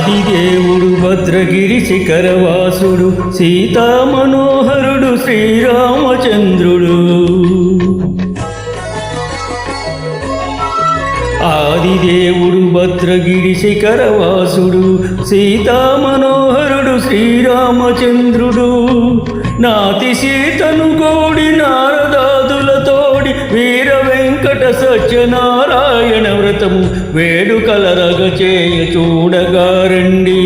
ఆదిదేవుడు భద్రగిరి శిఖరవాసుడు సీతా మనోహరుడు శ్రీరామచంద్రుడు. ఆదిదేవుడు భద్రగిరి శిఖరవాసుడు సీతా మనోహరుడు శ్రీరామచంద్రుడు. నాతి సీతను గోడి నారదాదులతోడి వీర వెంకట సత్యనారాయణ వ్రతము వేడుకలరగ చేయ చూడగారండి.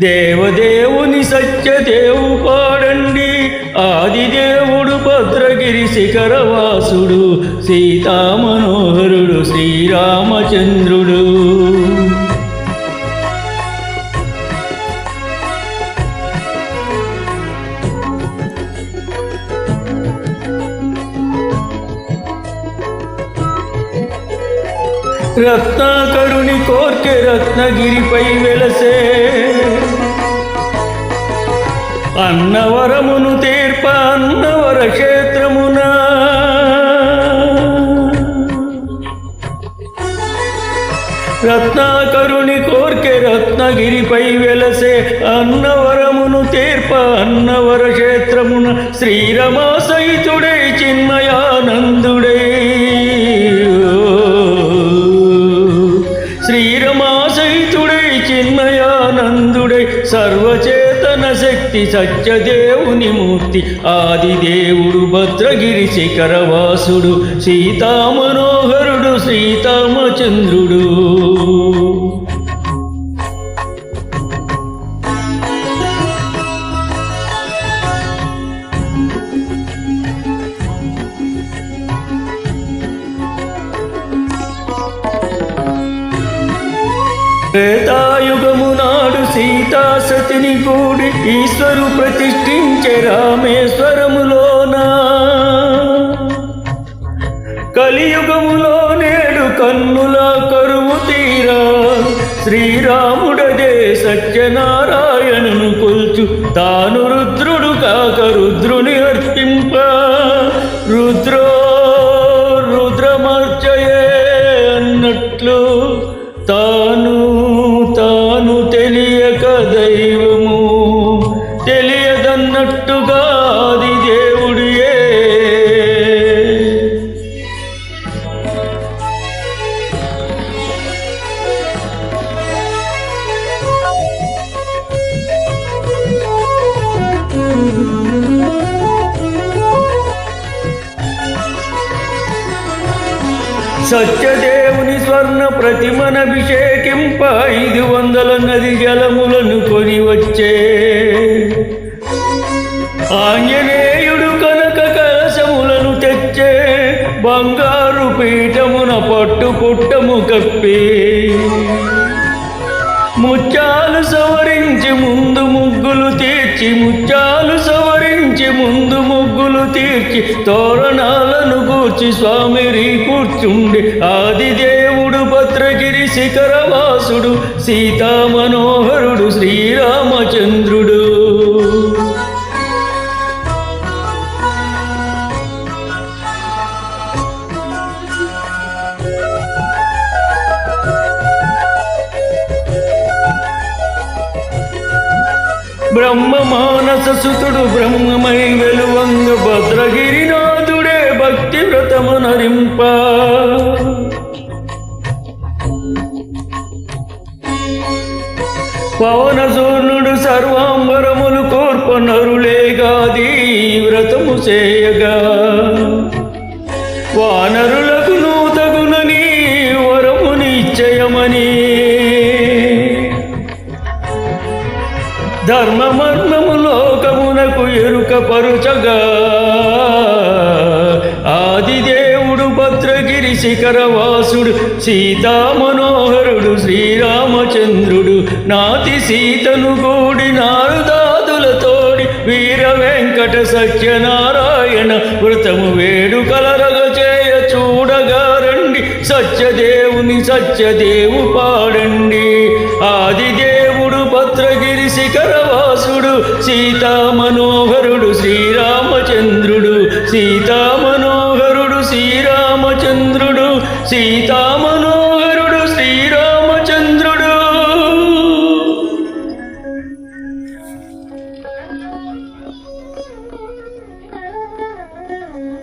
దేవదేవుని సత్యదేవు పాడండి. ఆదిదేవుడు భద్రగిరి శిఖరవాసుడు సీతా మనోహరుడు శ్రీరామచంద్రుడు. రత్నాకరుని కోర్కె రత్నగిరిపై వెలసే అన్నవరమును తీర్ప అన్నవర క్షేత్రమున. రత్నాకరుని కోర్కె రత్నగిరిపై వెలసే అన్నవరమును తీర్ప అన్నవర క్షేత్రమున. శ్రీరమా సహితుడై చిన్మయానందుడై శ్రీరమాసహితుడై చిన్మయానందుడై సర్వచేతన శక్తి సత్యదేవుని మూర్తి. ఆదిదేవుడు భద్రగిరి శిఖరవాసుడు సీతా మనోహరుడు శ్రీరామచంద్రుడు. త్రేతాయుగము నాడు సీతా సతిని కూడి ఈశ్వరు ప్రతిష్ఠించే రామేశ్వరములోన. కలియుగములో నేడు కన్నుల కరువు తీరా శ్రీరాముడదే సత్యనారాయణను కొల్చు. తాను రుద్రుడు కాక రుద్రుని అర్పింప రుద్రో రుద్రమర్చయే అన్నట్లు తాను తెలియక దైవము తెలియదన్నట్టుగా ఆదిదేవుడియే. సత్యదేవుని స్వర్ణ ప్రతిమనభిషేకింప 500 నది జలములను కొని వచ్చే. ఆంజనేయుడు కనక కలశములను తెచ్చే. బంగారు పీఠమున పట్టు పుట్టము కప్పి ముత్యాలు సవరించి ముందు ముగ్గులు తీర్చి ముత్యాలు సవరించి ముందు ముగ్గులు తీర్చి తోరణాలను కూర్చి స్వామిని కూర్చుండి. ఆదిదేవుడు భద్రగిరి శిఖరవాసుడు సీతా మనోహరుడు శ్రీరామచంద్రుడు. బ్రహ్మ మానస సుతుడు బ్రహ్మమై వెలువంగ భద్రగిరినాథుడే భక్తి వ్రతమునరింప. పవన సూర్ణుడు సర్వాంబరములు కోర్ప నరులేగాది వ్రతము చేయగా. వానరులకు నూతగునని వరము నిశ్చయమని ధర్మమర్మము లోకమునకు ఎరుక పరుచగా. ఆదిదేవుడు భద్రగిరి శిఖరవాసుడు సీతా మనోహరుడు శ్రీరామచంద్రుడు. నాతి సీతను కూడి నారదాదులతోడి వీర వెంకట సత్యనారాయణ వ్రతము వేడుకలరగ చేయ చూడగారండి. సత్యదేవుని సత్యదేవు పాడండి. ఆదిదేవుడు భద్రగిరి శిఖరవాసుడు సీతా మనోహరుడు శ్రీరామచంద్రుడు. సీతా మనోహరుడు శ్రీరామచంద్రుడు. సీతా మనోహరుడు